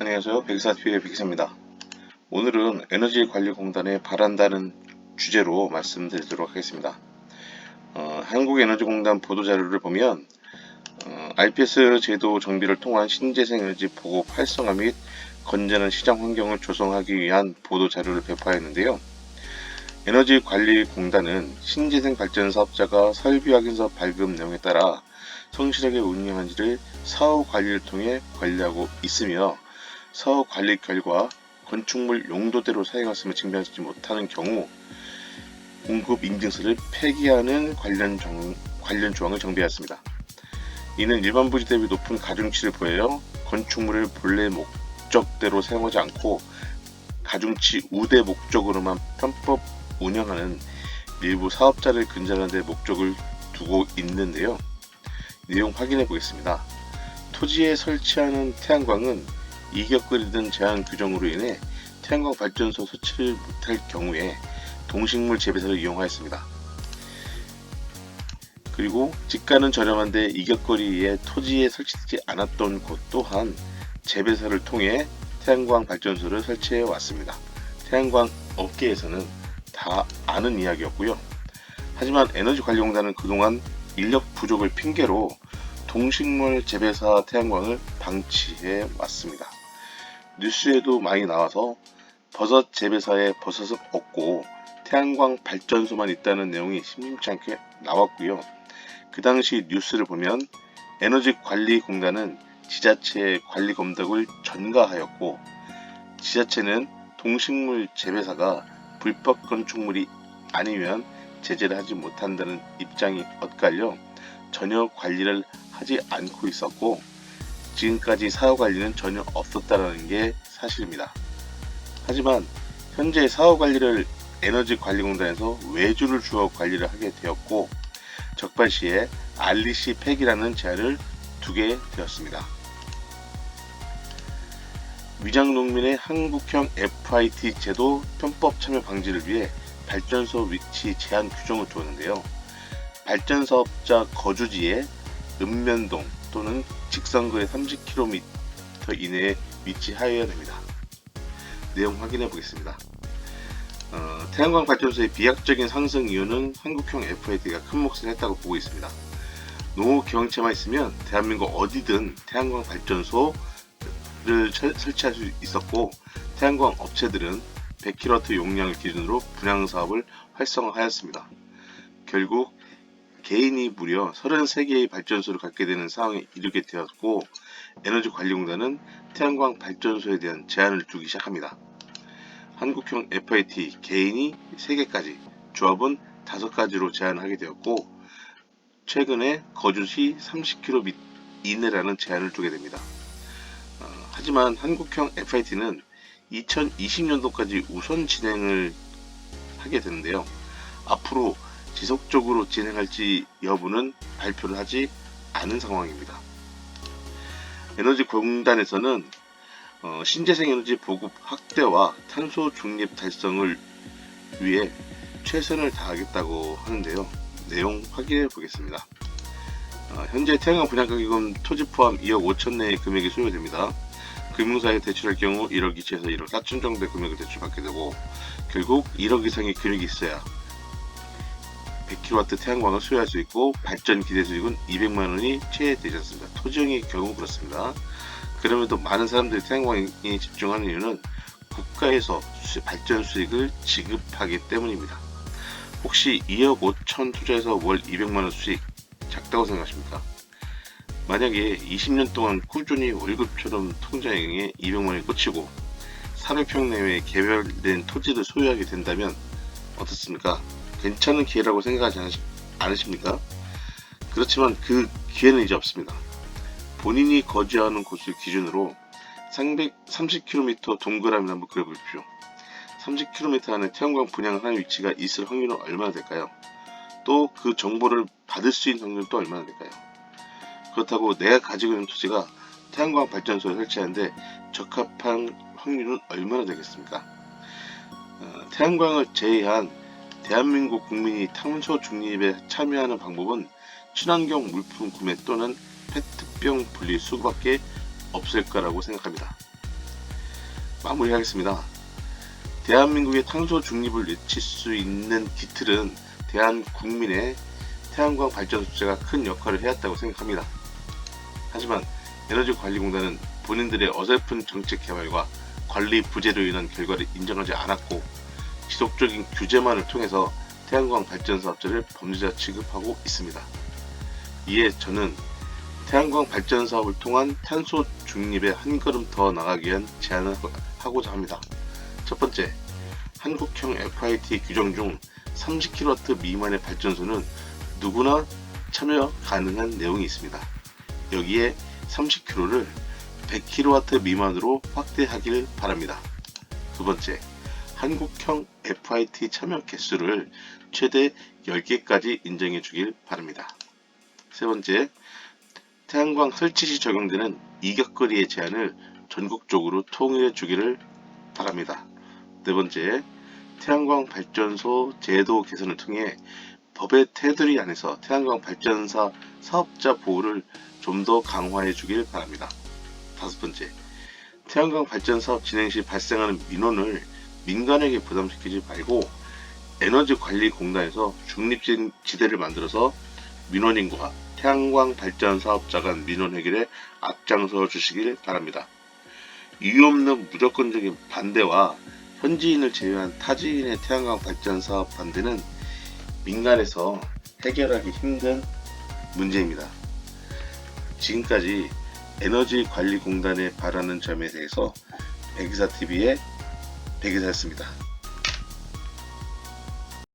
안녕하세요. 백사TV의 백사입니다. 오늘은 에너지관리공단에 바란다는 주제로 말씀드리도록 하겠습니다. 한국에너지공단 보도자료를 보면 RPS 제도 정비를 통한 신재생 에너지 보급 활성화 및 건전한 시장 환경을 조성하기 위한 보도자료를 배포하였는데요. 에너지관리공단은 신재생 발전 사업자가 설비 확인서 발급 내용에 따라 성실하게 운영하는지를 사후 관리를 통해 관리하고 있으며 사후 관리 결과 건축물 용도대로 사용했음을 증명하지 못하는 경우 공급 인증서를 폐기하는 관련 조항을 정비하였습니다. 이는 일반 부지 대비 높은 가중치를 보여 건축물을 본래 목적대로 사용하지 않고 가중치 우대 목적으로만 편법 운영하는 일부 사업자를 근절하는 데 목적을 두고 있는데요. 내용 확인해 보겠습니다. 토지에 설치하는 태양광은 이격거리든 제한 규정으로 인해 태양광 발전소 설치를 못할 경우에 동식물 재배사를 이용하였습니다. 그리고 지가는 저렴한데 이격거리에 토지에 설치되지 않았던 곳 또한 재배사를 통해 태양광 발전소를 설치해 왔습니다. 태양광 업계에서는 다 아는 이야기였고요. 하지만 에너지관리공단은 그동안 인력 부족을 핑계로 동식물 재배사 태양광을 방치해 왔습니다. 뉴스에도 많이 나와서 버섯 재배사에 버섯은 없고 태양광 발전소만 있다는 내용이 심심치 않게 나왔고요. 그 당시 뉴스를 보면 에너지관리공단은 지자체의 관리 검토를 전가하였고 지자체는 동식물 재배사가 불법 건축물이 아니면 제재를 하지 못한다는 입장이 엇갈려 전혀 관리를 하지 않고 있었고 지금까지 사후 관리는 전혀 없었다는 게 사실입니다. 하지만 현재 사후 관리를 에너지관리공단에서 외주를 주어 관리를 하게 되었고 적발 시에 REC 폐기라는 제안을 두게 되었습니다. 위장농민의 한국형 FIT 제도 편법 참여 방지를 위해 발전소 위치 제한 규정을 두었는데요. 발전사업자 거주지에 읍면동 또는 직선거리 30km 이내에 위치하여야 됩니다. 내용 확인해 보겠습니다. 태양광 발전소의 비약적인 상승 이유는 한국형 FIT가 큰 몫을 했다고 보고 있습니다. 노후 경험치만 있으면 대한민국 어디든 태양광 발전소를 설치할 수 있었고 태양광 업체들은 100kW 용량을 기준으로 분양 사업을 활성화하였습니다. 결국 개인이 무려 33개의 발전소를 갖게 되는 상황에 이르게 되었고 에너지관리공단은 태양광 발전소에 대한 제한을 두기 시작합니다. 한국형 FIT 개인이 3개까지, 조합은 5가지로 제한하게 되었고 최근에 거주시 30km 이내라는 제한을 두게 됩니다. 하지만 한국형 FIT는 2020년도까지 우선 진행을 하게 되는데요. 앞으로 지속적으로 진행할지 여부는 발표를 하지 않은 상황입니다. 에너지공단에서는 신재생에너지 보급 확대와 탄소 중립 달성을 위해 최선을 다하겠다고 하는데요. 내용 확인해 보겠습니다. 현재 태양광 분양가격은 토지 포함 2억 5천 내의 금액이 소요됩니다. 금융사에 대출할 경우 1억 2천에서 1억 4천 정도의 금액을 대출받게 되고 결국 1억 이상의 금액이 있어야 100kW 태양광을 소유할 수 있고 발전 기대 수익은 200만원이 최대되지 않습니다. 토지형의 경우 그렇습니다. 그럼에도 많은 사람들이 태양광에 집중하는 이유는 국가에서 발전 수익을 지급하기 때문입니다. 혹시 2억 5천 투자해서 월 200만원 수익 작다고 생각하십니까? 만약에 20년 동안 꾸준히 월급처럼 통장에 200만원이 꽂히고 300평 내외에 개별된 토지를 소유하게 된다면 어떻습니까? 괜찮은 기회라고 생각하지 않으십니까? 그렇지만 그 기회는 이제 없습니다. 본인이 거주하는 곳을 기준으로 330km 동그라미를 한번 그려보십시오. 30km 안에 태양광 분양을 하는 위치가 있을 확률은 얼마나 될까요? 또 그 정보를 받을 수 있는 확률은 또 얼마나 될까요? 그렇다고 내가 가지고 있는 토지가 태양광 발전소를 설치하는데 적합한 확률은 얼마나 되겠습니까? 태양광을 제외한 대한민국 국민이 탄소 중립에 참여하는 방법은 친환경 물품 구매 또는 페트병 분리 수거밖에 없을 거라고 생각합니다. 마무리하겠습니다. 대한민국의 탄소 중립을 외칠 수 있는 기틀은 대한국민의 태양광 발전 숫자가 큰 역할을 해왔다고 생각합니다. 하지만 에너지관리공단은 본인들의 어설픈 정책 개발과 관리 부재로 인한 결과를 인정하지 않았고 지속적인 규제만을 통해서 태양광 발전 사업자를 범죄자 취급하고 있습니다. 이에 저는 태양광 발전 사업을 통한 탄소 중립에 한 걸음 더 나가기 위한 제안을 하고자 합니다. 첫 번째, 한국형 FIT 규정 중 30kW 미만의 발전소는 누구나 참여 가능한 내용이 있습니다. 여기에 30kW를 100kW 미만으로 확대하길 바랍니다. 두 번째, 한국형 FIT 참여 개수를 최대 10개까지 인정해 주길 바랍니다. 세 번째, 태양광 설치 시 적용되는 이격거리의 제한을 전국적으로 통일해 주기를 바랍니다. 네 번째, 태양광 발전소 제도 개선을 통해 법의 테두리 안에서 태양광 발전사 사업자 보호를 좀 더 강화해 주길 바랍니다. 다섯 번째, 태양광 발전 사업 진행 시 발생하는 민원을 민간에게 부담시키지 말고 에너지관리공단에서 중립지대를 만들어서 민원인과 태양광 발전 사업자 간 민원 해결에 앞장서 주시길 바랍니다. 이유 없는 무조건적인 반대와 현지인을 제외한 타지인의 태양광 발전 사업 반대는 민간에서 해결하기 힘든 문제입니다. 지금까지 에너지관리공단에 바라는 점에 대해서 백이사TV의 백이사였습니다.